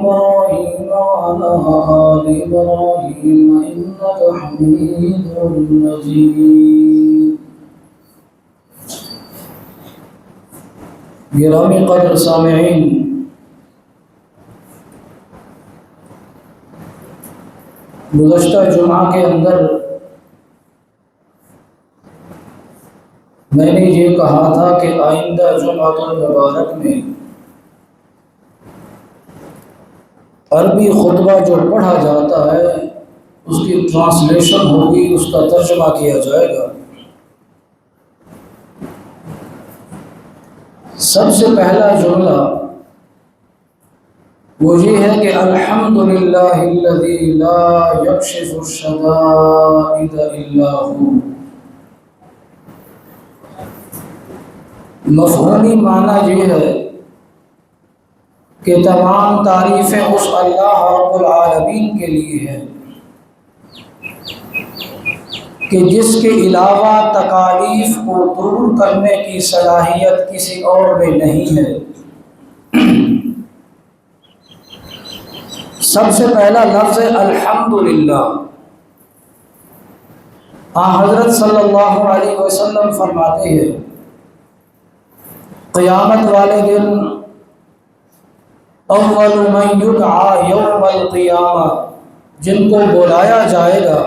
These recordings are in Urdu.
إبراهيم وعلى آل إبراهيم إنك حميد مجيد. گرامی قدر سامعین، گزشتہ جمعہ کے اندر میں نے یہ کہا تھا کہ آئندہ جمعۃ المبارک میں عربی خطبہ جو پڑھا جاتا ہے اس کی ٹرانسلیشن ہوگی، اس کا ترجمہ کیا جائے گا۔ سب سے پہلا جملہ وہ یہ ہے کہ الحمدللہ الذی لا یکشف الشدائد الا هو۔ مفہومی معنی یہ ہے کہ تمام تعریفیں اس اللہ رب العالمین کے لیے ہیں کہ جس کے علاوہ تکالیف کو دور کرنے کی صلاحیت کسی اور میں نہیں ہے۔ سب سے پہلا لفظ الحمدللہ۔ حضرت صلی اللہ علیہ وسلم فرماتے ہیں قیامت والے دن اول من یدعا یوم القیامہ، جن کو بلایا جائے گا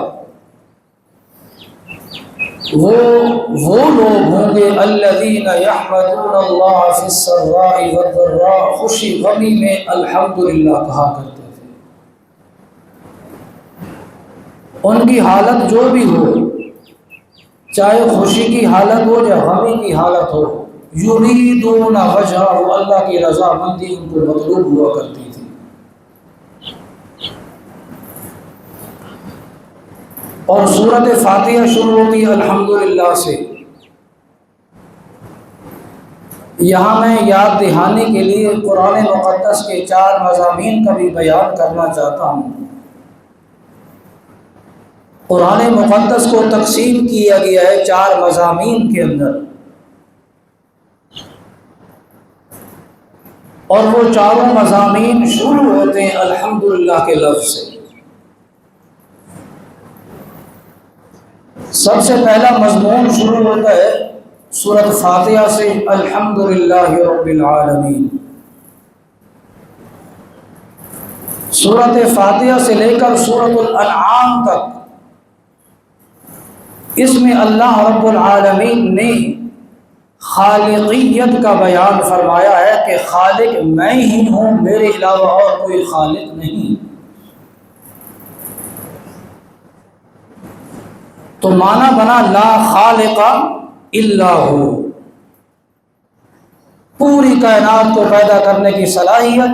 وہ لوگ ہوں گے الذین یحمدون اللہ فی السراء والضراء، خوشی غمی میں الحمدللہ کہا کرتے تھے۔ ان کی حالت جو بھی ہو، چاہے خوشی کی حالت ہو یا غمی کی حالت ہو، یریدون وجہہ، اللہ کی رضا مندی ان کو مطلوب ہوا کرتی تھی۔ اور سورۃ فاتحہ شروع ہوتی ہے الحمدللہ سے۔ یہاں میں یاد دہانی کے لیے قرآن مقدس کے 4 مضامین کا بھی بیان کرنا چاہتا ہوں۔ قرآن مقدس کو تقسیم کیا گیا ہے 4 مضامین کے اندر، اور وہ 4 مضامین شروع ہوتے ہیں الحمدللہ کے لفظ سے۔ سب سے پہلا مضمون شروع ہوتا ہے سورۃ فاتحہ سے، الحمدللہ رب العالمین۔ سورۃ فاتحہ سے لے کر سورۃ الانعام تک اس میں اللہ رب العالمین نے خالقیت کا بیان فرمایا ہے کہ خالق میں ہی ہوں، میرے علاوہ اور کوئی خالق نہیں۔ تو معنی بنا لا خالق الا ہو، پوری کائنات کو پیدا کرنے کی صلاحیت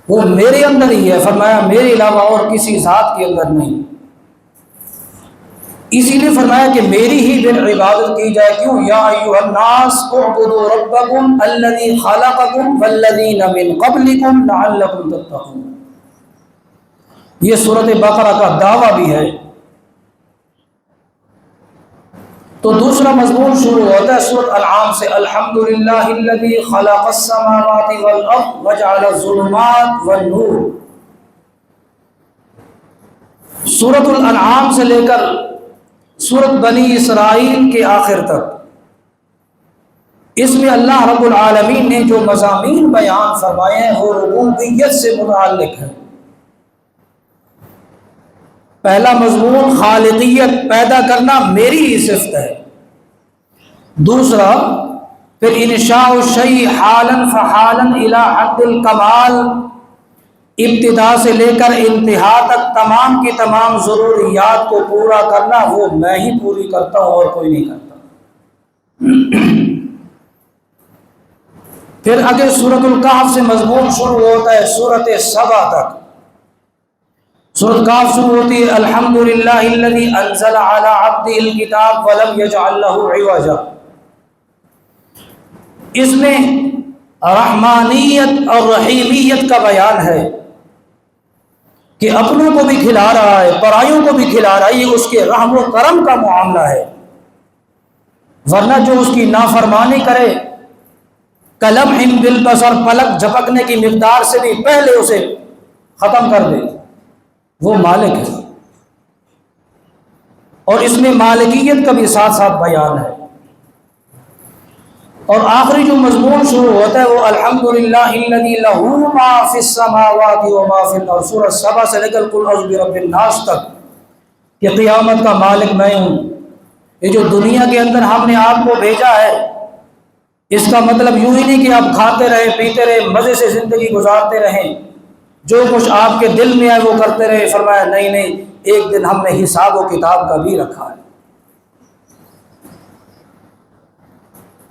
وہ میرے اندر ہی ہے، فرمایا میرے علاوہ اور کسی ذات کے اندر نہیں۔ اسی لیے فرمایا کہ میری ہی بن عبادت کی جائے۔ کیوں؟ یا ایھا الناس اعبدوا ربکم الذی خلقکم والذین من قبلکم لعلکم تتقون۔ یہ سورۃ بقرہ کا دعویٰ بھی ہے۔ تو دوسرا مضمون شروع ہوتا ہے سورۃ الانعام سے، الحمدللہ الذی خلق السماوات والارض وجعل الظلمات والنور۔ سورۃ الانعام سے لے کر سورۃ بنی اسرائیل کے آخر تک اس میں اللہ رب العالمین نے جو مضامین بیان فرمائے ہیں وہ ربوبیت سے متعلق ہے۔ پہلا مضمون خالقیت، پیدا کرنا میری ہی صفت ہے۔ دوسرا پھر انشاء الشیء حالا فحالا الی حد الکمال، ابتدا سے لے کر انتہا تک تمام کی تمام ضروریات کو پورا کرنا وہ میں ہی پوری کرتا ہوں اور کوئی نہیں کرتا۔ پھر آگے سورۃ الکہف سے مضمون شروع ہوتا ہے سورۃ سبا تک۔ سورۃ کہف شروع ہوتی ہے الحمدللہ الذی انزل علی عبدہ الکتاب ولم یجعل لہ عوجا۔ اس میں رحمانیت اور رحیمیت کا بیان ہے کہ اپنوں کو بھی کھلا رہا ہے، پرائیوں کو بھی کھلا رہا ہے، یہ اس کے رحم و کرم کا معاملہ ہے۔ ورنہ جو اس کی نافرمانی کرے کلمح بالبصر، پلک جھپکنے کی مقدار سے بھی پہلے اسے ختم کر دے، وہ مالک ہے۔ اور اس میں مالکیت کا بھی ساتھ ساتھ بیان ہے۔ اور آخری جو مضمون شروع ہوتا ہے وہ الحمدللہ الذی لہ ما فی السماوات و ما فی الارض، سورہ سبا سے لے کر قل اعوذ برب الناس تک، کہ قیامت کا مالک میں ہوں۔ یہ جو دنیا کے اندر ہم نے آپ کو بھیجا ہے، اس کا مطلب یوں ہی نہیں کہ آپ کھاتے رہے پیتے رہے مزے سے زندگی گزارتے رہیں، جو کچھ آپ کے دل میں ہے وہ کرتے رہے۔ فرمایا نہیں نہیں، ایک دن ہم نے حساب و کتاب کا بھی رکھا ہے۔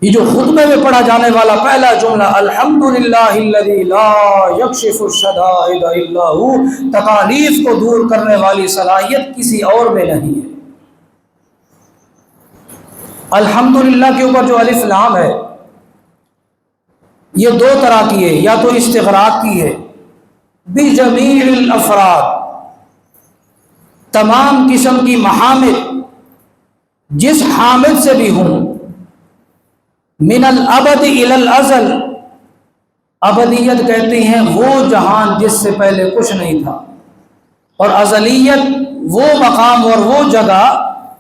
یہ جو خطبے میں پڑھا جانے والا پہلا جملہ الحمدللہ الذی لا یکشف الشدائد الا ہو، تکالیف کو دور کرنے والی صلاحیت کسی اور میں نہیں ہے۔ الحمدللہ کے اوپر جو الف لام ہے یہ دو طرح کی ہے، یا تو استغراق کی ہے، بجمیع الافراد، تمام قسم کی محامد جس حامد سے بھی ہوں، من الابد الی الازل، ابدیت کہتے ہیں وہ جہان جس سے پہلے کچھ نہیں تھا، اور ازلیت وہ مقام اور وہ جگہ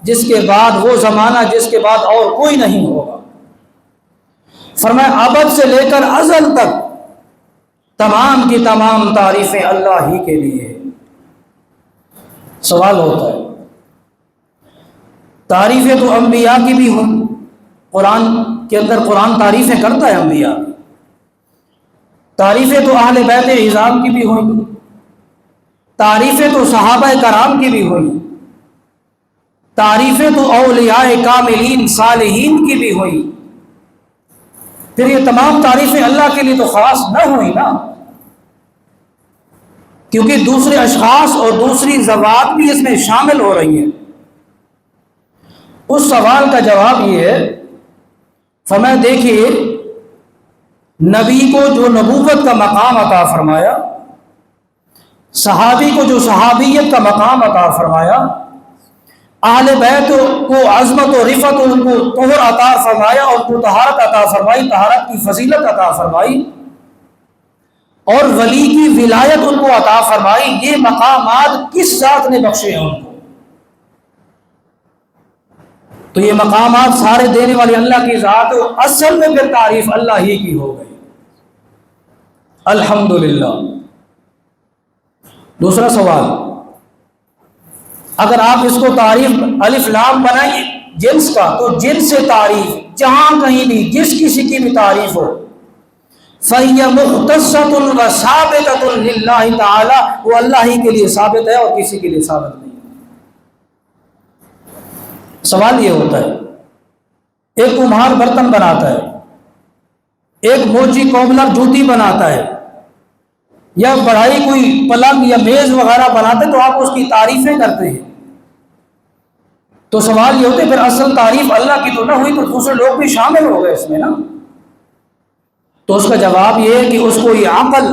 جس کے بعد، وہ زمانہ جس کے بعد اور کوئی نہیں ہوگا۔ فرمایا ابد سے لے کر ازل تک تمام کی تمام تعریفیں اللہ ہی کے لیے ہیں۔ سوال ہوتا ہے، تعریفیں تو انبیاء کی بھی ہوں، قرآن کے اندر قرآن تعریفیں کرتا ہے انبیاء کی، تعریفیں تو اہل بیت اعظام کی بھی ہوئی، تعریفیں تو صحابہ کرام کی بھی ہوئی، تعریفیں تو اولیاء کاملین صالحین کی بھی ہوئی، پھر یہ تمام تعریفیں اللہ کے لیے تو خاص نہ ہوئی نا، کیونکہ دوسرے اشخاص اور دوسری ذوات بھی اس میں شامل ہو رہی ہیں۔ اس سوال کا جواب یہ ہے، فرمایا دیکھیے نبی کو جو نبوت کا مقام عطا فرمایا، صحابی کو جو صحابیت کا مقام عطا فرمایا، اہل بیت کو عظمت و رفعت ان کو طہر عطا فرمایا اور کو طہارت عطا فرمائی، طہارت کی فضیلت عطا فرمائی، اور ولی کی ولایت ان کو عطا فرمائی، یہ مقامات کس ذات نے بخشے ہیں ان کو؟ تو یہ مقامات سارے دینے والی اللہ کی ذات ہے، اصل میں پھر تعریف اللہ ہی کی ہو گئی، الحمدللہ۔ دوسرا سوال، اگر آپ اس کو تعریف الف لام بنائیں جنس کا، تو جنس سے تعریف جہاں کہیں بھی جس کسی کی بھی تعریف ہو، فَهِيَ مُخْتَصَّةٌ وَثَابِتَةٌ لِلَّهِ تَعَالَى، وہ اللہ ہی کے لیے ثابت ہے اور کسی کے لیے ثابت نہیں۔ سوال یہ ہوتا ہے، ایک کمہار برتن بناتا ہے، ایک موچی کوبلر جوتی بناتا ہے، یا بڑھائی کوئی پلنگ یا میز وغیرہ بناتے ہیں، تو آپ اس کی تعریفیں کرتے ہیں، تو سوال یہ ہوتا ہے پھر اصل تعریف اللہ کی تو نہ ہوئی، تو دوسرے لوگ بھی شامل ہو گئے اس میں نا؟ تو اس کا جواب یہ ہے کہ اس کو یہ عقل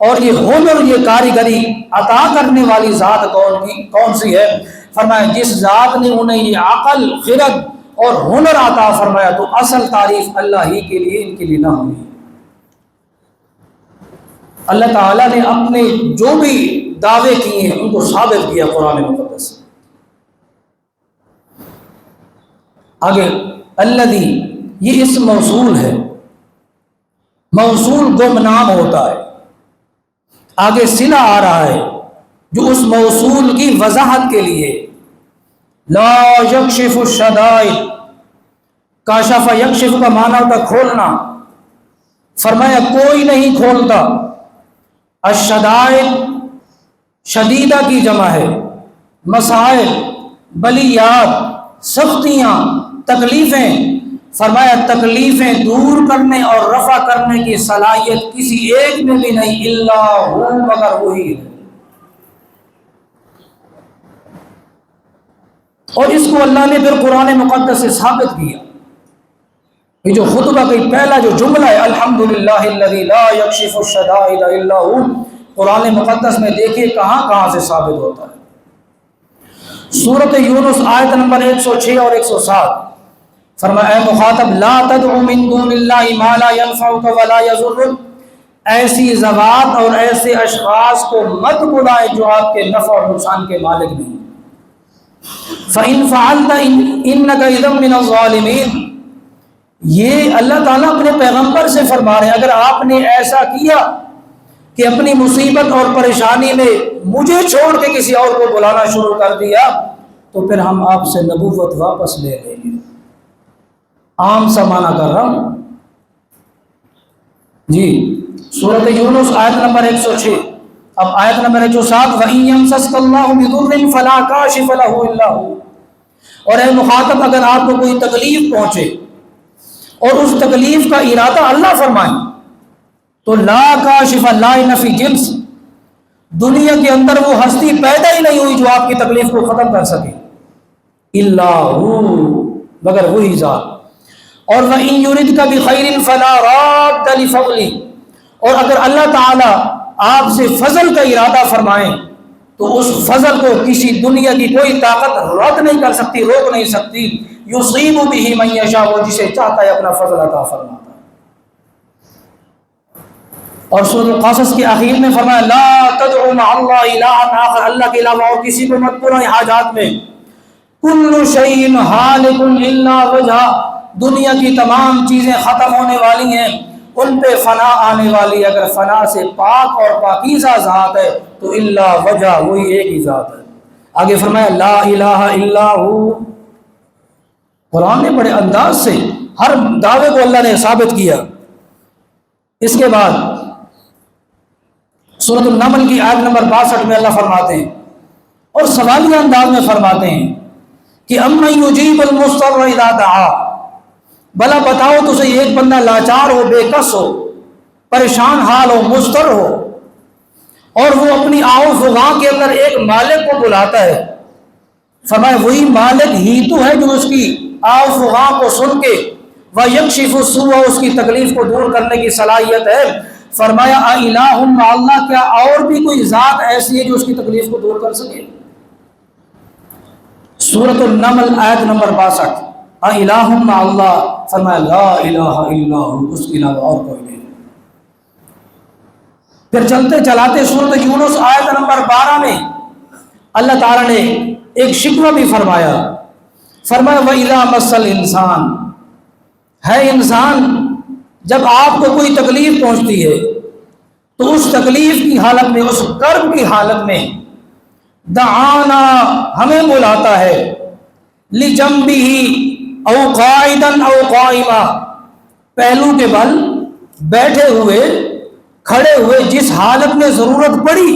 اور یہ ہنر، یہ کاریگری عطا کرنے والی ذات کون سی ہے؟ فرمایا جس ذات نے انہیں یہ عقل، خرد اور ہنر عطا فرمایا، تو اصل تعریف اللہ ہی کے لیے، ان کے لیے نہ ہوئی۔ اللہ تعالیٰ نے اپنے جو بھی دعوے کیے ہیں ان کو ثابت کیا قرآن مقدس۔ آگے الذی، یہ اسم موصول ہے، موصول گمنام ہوتا ہے، آگے صلہ آ رہا ہے جو اس موصول کی وضاحت کے لیے، لا یکشف الشدائد، کاشف یکشف کا معنی ہوتا کھولنا، فرمایا کوئی نہیں کھولتا، الشدائد شدیدہ کی جمع ہے، مسائل، بلیات، سختیاں، تکلیفیں، فرمایا تکلیفیں دور کرنے اور رفع کرنے کی صلاحیت کسی ایک میں بھی نہیں، الا ہو، مگر وہی ہے۔ اور اس کو اللہ نے پھر قرآن مقدس سے ثابت کیا۔ یہ جو خطبہ کا پہلا جو جملہ ہے الحمدللہ الذی لا یکشف الشدائد الا ہو، قرآن مقدس میں دیکھیے کہاں کہاں سے ثابت ہوتا ہے۔ سورۃ یونس آیت نمبر 106 اور 107، فرمایا اے مخاطب لا تدعو من دون اللہ ما لا ينفعک ولا يضرک، ایسی ذوات اور ایسے اشخاص کو مت بلائے جو آپ کے نفع اور نقصان کے مالک نہیں۔ فَإِن فَعَلْتَ إِنَّكَ إِذًا مِّنَ الظَّالِمِينَ، یہ اللہ تعالیٰ اپنے پیغمبر سے فرما رہے ہیں اگر آپ نے ایسا کیا کہ اپنی مصیبت اور پریشانی میں مجھے چھوڑ کے کسی اور کو بلانا شروع کر دیا تو پھر ہم آپ سے نبوت واپس لے لیں گے۔ عام سا معنی کر رہا ہوں جی۔ سورۃ یونس آیت نمبر 106، اب آیت نمبر 107، وَإِن يَمْسَسْكَ اللَّهُ بِضُرٍّ فَلَا كَاشِفَ لَهُ إِلَّا هُوَ، اور اے مخاطب اگر آپ کو کوئی تکلیف پہنچے اور اس تکلیف کا ارادہ اللہ فرمائے تو لا کاشف، لا نفی جنس، دنیا کے اندر وہ ہستی پیدا ہی نہیں ہوئی جو آپ کی تکلیف کو ختم کر سکے، الا ہو، مگر وہی ذات۔ اور وَإِن يُرِدْكَ بِخَيْرٍ فَلَا رَادَّ لِفَضْلِهِ، اور اگر اللہ تعالیٰ آپ سے فضل کا ارادہ فرمائیں تو اس فضل کو کسی دنیا کی کوئی طاقت رد نہیں کر سکتی، روک نہیں سکتی۔ یصیب بہ من یشاء، وہ جسے چاہتا ہے اپنا فضل عطا فرماتا ہے۔ اور سورۃ القصص کے آخر میں فرمایا لا تدعوا مع اللہ الہا آخر، اللہ کے علاوہ اور کسی کو مت بلائیں حاجات میں۔ کل شیء ہالک الا وجہہ، دنیا کی تمام چیزیں ختم ہونے والی ہیں، ان پہ فنا آنے والی، اگر فنا سے پاک اور پاکیزہ ذات ہے تو الا وجہ، وہی ایک ہی ذات ہے۔ آگے فرمایا لا الہ الا ہو، قرآن نے بڑے انداز سے ہر دعوے کو اللہ نے ثابت کیا۔ اس کے بعد سورۃ النمل کی آیت نمبر 62 میں اللہ فرماتے ہیں اور سوالیہ انداز میں فرماتے ہیں کہ امن یجیب المضطر اذا دعا، بھلا بتاؤ تجھے ایک بندہ لاچار ہو، بے کس ہو، پریشان حال ہو، مضطر ہو، اور وہ اپنی آؤ فغاں کے اندر ایک مالک کو بلاتا ہے، فرمایا وہی مالک ہی تو ہے جو اس کی آؤ فغاں کو سن کے وَيَكْشِفُ السُّوءَ، اس کی تکلیف کو دور کرنے کی صلاحیت ہے۔ فرمایا اِلَٰهٌ مع اللہ، کیا اور بھی کوئی ذات ایسی ہے جو اس کی تکلیف کو دور کر سکے؟ سورۃ النمل آیت نمبر 62، اِلَٰهٌ مع اللہ، فرمایا لا الہ الا ہو، اس کے علاوہ اور کوئی نہیں۔ پھر چلتے چلاتے سورۃ یونس آیت نمبر 12 میں اللہ تعالیٰ نے ایک شکوہ بھی فرمایا، فرمایا وَإِذَا مَسَّ الْإِنسَانَ، ہے انسان جب آپ کو کوئی تکلیف پہنچتی ہے تو اس تکلیف کی حالت میں، اس کرب کی حالت میں دعانا، ہمیں بلاتا ہے، لِجَنبِهِ او قائدن او قائما، پہلو کے بل بیٹھے ہوئے، کھڑے ہوئے، جس حالت میں ضرورت پڑی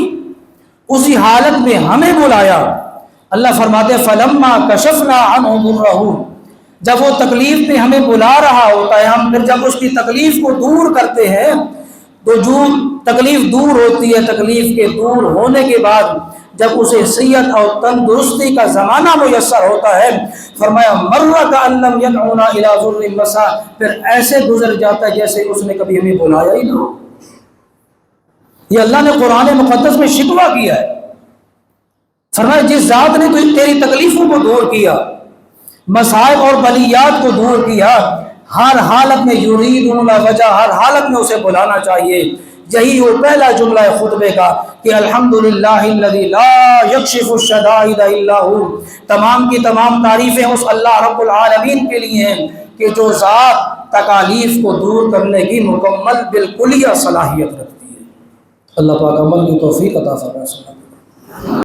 اسی حالت میں ہمیں بلایا۔ اللہ فرماتے فلما کشفنا عنہ ضرہ، جب وہ تکلیف میں ہمیں بلا رہا ہوتا ہے، ہم پھر جب اس کی تکلیف کو دور کرتے ہیں تو جو تکلیف دور ہوتی ہے، تکلیف کے دور ہونے کے بعد جب اسے صحت اور تندرستی کا زمانہ میسر ہوتا ہے، فرمایا مر کأن لم يدعونا الی ضر مسا، پھر ایسے گزر جاتا ہے جیسے اس نے کبھی ہمیں بلایا ہی نہ ہو۔ یہ اللہ نے قرآن مقدس میں شکوہ کیا ہے، فرمایا جس ذات نے تیری تکلیفوں کو دور کیا، مصائب اور بلیات کو دور کیا، ہر حالت میں یریدون وجہ، ہر حالت میں اسے بلانا چاہیے۔ یہی وہ پہلا جملہ ہے خطبے کا کہ الحمدللہ الذی لا یکشف الشدائد الا ہو، تمام کی تمام تعریفیں اس اللہ رب العالمین کے لیے ہیں کہ جو ذات تکالیف کو دور کرنے کی مکمل بالکلیہ صلاحیت رکھتی ہے۔ اللہ پاک عمل کی توفیق عطا فرمائے۔